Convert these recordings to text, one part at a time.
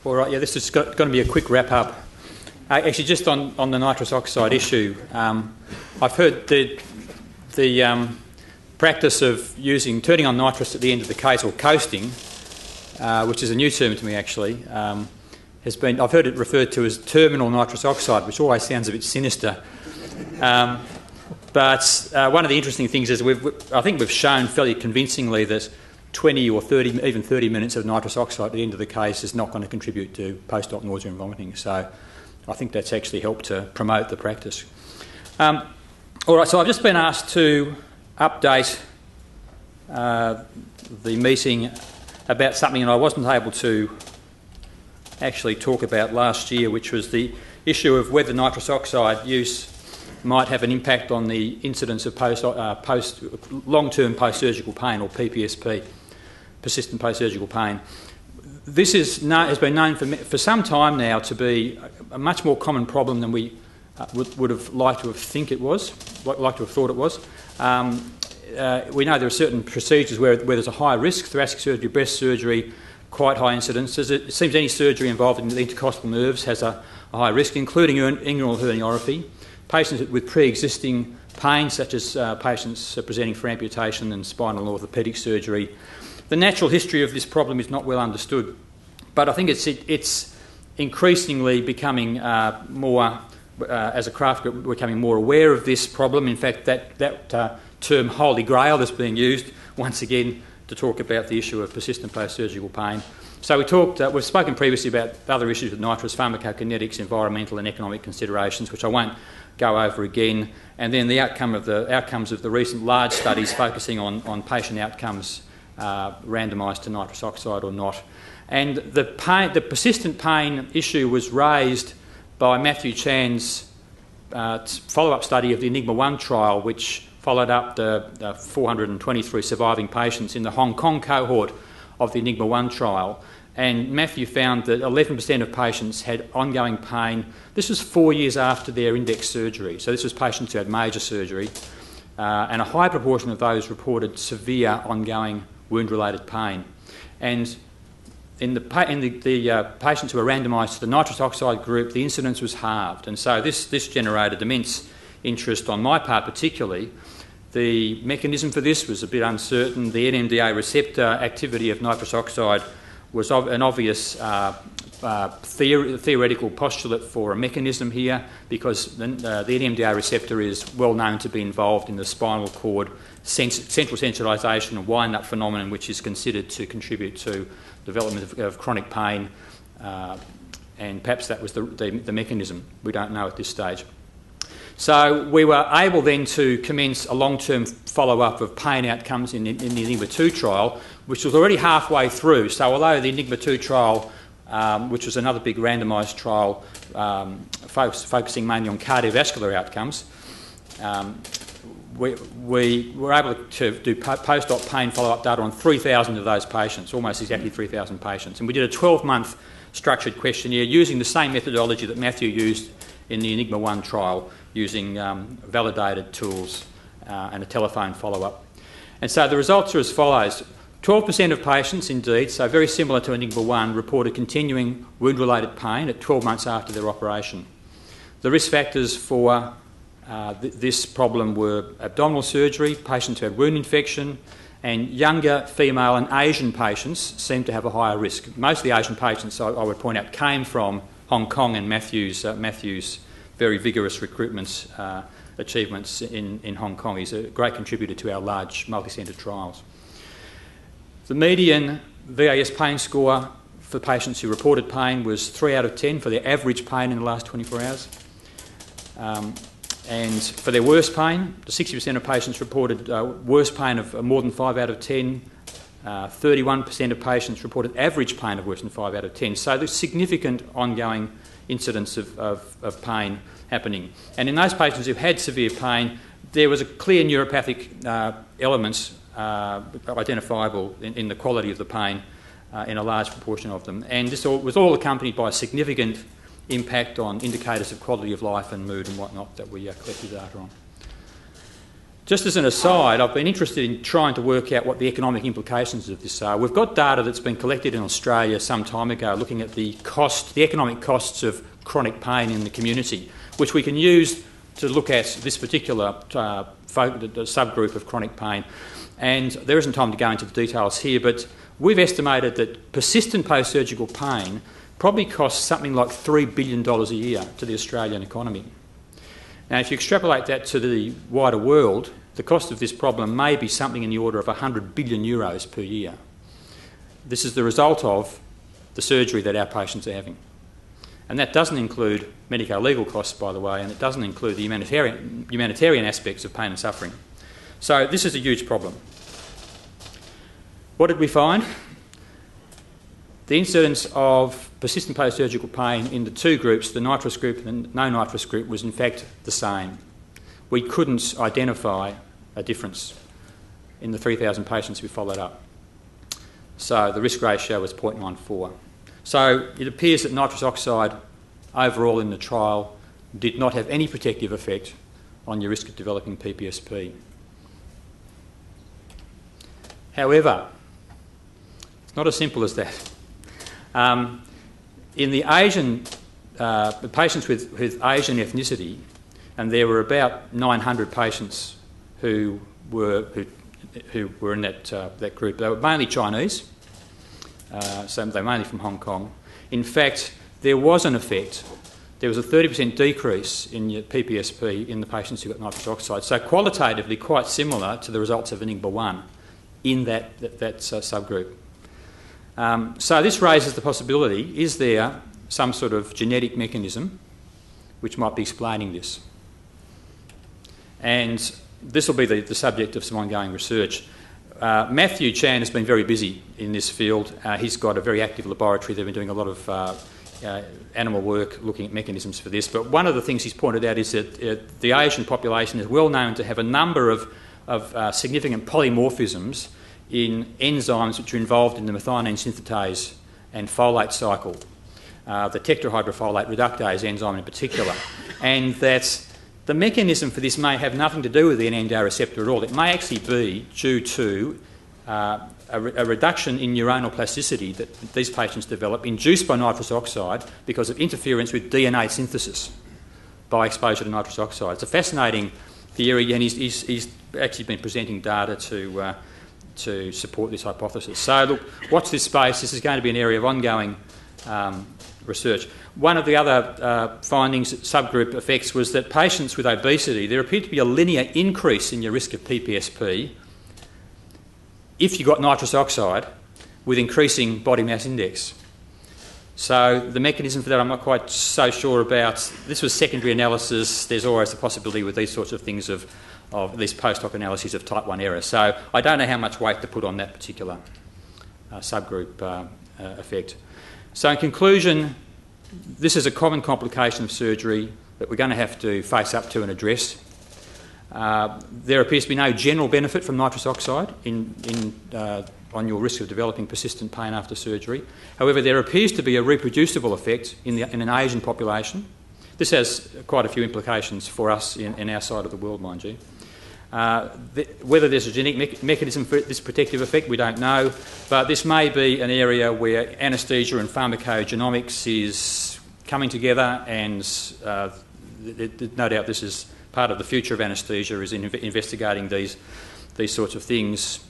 All right, yeah, this is going to be a quick wrap-up. Actually, just on the nitrous oxide issue, I've heard the practice of turning on nitrous at the end of the case, or coasting, which is a new term to me actually, I've heard it referred to as terminal nitrous oxide, which always sounds a bit sinister. But one of the interesting things is I think we've shown fairly convincingly that 20 or 30, even 30 minutes of nitrous oxide at the end of the case is not going to contribute to post-op nausea and vomiting. So I think that's actually helped to promote the practice. All right, so I've just been asked to update the meeting about something that I wasn't able to actually talk about last year, which was the issue of whether nitrous oxide use might have an impact on the incidence of long-term post-surgical pain, or PPSP, persistent post-surgical pain. This has been known for some time now to be a much more common problem than we would have liked to have thought it was. We know there are certain procedures where there's a high risk: thoracic surgery, breast surgery, quite high incidences. It seems any surgery involving the intercostal nerves has a high risk, including inguinal herniorrhaphy. Patients with pre-existing pain, such as patients presenting for amputation and spinal and orthopaedic surgery. The natural history of this problem is not well understood, but I think it's increasingly becoming more, as a craft group, we're becoming more aware of this problem. In fact, that term holy grail is being used once again to talk about the issue of persistent post-surgical pain. So we've spoken previously about other issues with nitrous, pharmacokinetics, environmental and economic considerations, which I won't go over again, and then the outcomes of the recent large studies focusing on patient outcomes randomised to nitrous oxide or not. And the persistent pain issue was raised by Matthew Chan's follow-up study of the ENIGMA I trial, which followed up the 423 surviving patients in the Hong Kong cohort of the ENIGMA I trial. And Matthew found that 11% of patients had ongoing pain. This was 4 years after their index surgery. So this was patients who had major surgery. And a high proportion of those reported severe ongoing wound-related pain. And in the patients who were randomised to the nitrous oxide group, the incidence was halved. And so this generated immense interest on my part particularly. The mechanism for this was a bit uncertain. The NMDA receptor activity of nitrous oxide was an obvious theoretical postulate for a mechanism here, because the NMDA receptor is well known to be involved in the spinal cord central sensitization and wind-up phenomenon, which is considered to contribute to development of chronic pain, and perhaps that was the mechanism. We don't know at this stage. So we were able then to commence a long-term follow-up of pain outcomes in the ENIGMA II trial, which was already halfway through. So although the ENIGMA II trial, which was another big randomised trial focusing mainly on cardiovascular outcomes, we were able to do post-op pain follow-up data on 3,000 of those patients, almost exactly 3,000 patients. And we did a 12-month structured questionnaire using the same methodology that Matthew used in the ENIGMA I trial, using validated tools and a telephone follow-up. And so the results are as follows. 12% of patients, indeed, so very similar to ENIGMA I, reported continuing wound-related pain at 12 months after their operation. The risk factors for this problem were abdominal surgery, patients who had wound infection, and younger female and Asian patients seemed to have a higher risk. Most of the Asian patients, I would point out, came from Hong Kong and Matthew's very vigorous recruitment achievements in Hong Kong. He's a great contributor to our large multi-centre trials. The median VAS pain score for patients who reported pain was 3 out of 10 for their average pain in the last 24 hours. And for their worst pain, 60% of patients reported worst pain of more than 5 out of 10. 31% of patients reported average pain of worse than 5 out of 10. So there's significant ongoing incidence of pain happening. And in those patients who had severe pain, there was a clear neuropathic elements identifiable in the quality of the pain in a large proportion of them. And this was all accompanied by a significant impact on indicators of quality of life and mood and whatnot that we collected data on. Just as an aside, I've been interested in trying to work out what the economic implications of this are. We've got data that's been collected in Australia some time ago looking at the economic costs of chronic pain in the community, which we can use to look at this particular subgroup of chronic pain. And there isn't time to go into the details here, but we've estimated that persistent post-surgical pain probably costs something like $3 billion a year to the Australian economy. Now, if you extrapolate that to the wider world, the cost of this problem may be something in the order of 100 billion euros per year. This is the result of the surgery that our patients are having. And that doesn't include medico-legal costs, by the way, and it doesn't include the humanitarian aspects of pain and suffering. So this is a huge problem. What did we find? The incidence of persistent post-surgical pain in the two groups, the nitrous group and the no-nitrous group, was in fact the same. We couldn't identify a difference in the 3,000 patients we followed up. So the risk ratio was 0.14. So it appears that nitrous oxide overall in the trial did not have any protective effect on your risk of developing PPSP. However, it's not as simple as that. In the Asian patients with Asian ethnicity, and there were about 900 patients who were in that group. They were mainly Chinese, so they were mainly from Hong Kong. In fact, there was an effect. There was a 30% decrease in your PPSP in the patients who got nitrous oxide. So qualitatively quite similar to the results of ENIGMA 1 in that subgroup. So this raises the possibility, is there some sort of genetic mechanism which might be explaining this? And this will be the subject of some ongoing research. Matthew Chan has been very busy in this field. He's got a very active laboratory. They've been doing a lot of animal work looking at mechanisms for this. But one of the things he's pointed out is that the Asian population is well known to have a number of significant polymorphisms in enzymes which are involved in the methionine synthetase and folate cycle, the tetrahydrofolate reductase enzyme in particular, and that the mechanism for this may have nothing to do with the NMDA receptor at all. It may actually be due to a reduction in neuronal plasticity that these patients develop induced by nitrous oxide because of interference with DNA synthesis by exposure to nitrous oxide. It's a fascinating theory, and he's actually been presenting data to support this hypothesis. So look, watch this space. This is going to be an area of ongoing research. One of the other findings, subgroup effects, was that patients with obesity, there appeared to be a linear increase in your risk of PPSP if you got nitrous oxide with increasing body mass index. So the mechanism for that I'm not quite so sure about. This was secondary analysis. There's always the possibility with these sorts of things of these post-hoc analyses of type 1 error. So I don't know how much weight to put on that particular subgroup effect. So in conclusion, this is a common complication of surgery that we're going to have to face up to and address. There appears to be no general benefit from nitrous oxide on your risk of developing persistent pain after surgery. However, there appears to be a reproducible effect in an Asian population. This has quite a few implications for us in our side of the world, mind you. Whether there's a genetic mechanism for this protective effect, we don't know, but this may be an area where anaesthesia and pharmacogenomics is coming together, and no doubt this is part of the future of anaesthesia, is investigating these sorts of things,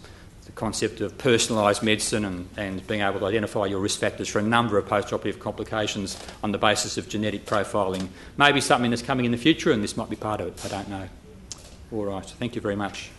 the concept of personalised medicine and being able to identify your risk factors for a number of post-operative complications on the basis of genetic profiling. Maybe something that's coming in the future, and this might be part of it. I don't know. All right. Thank you very much.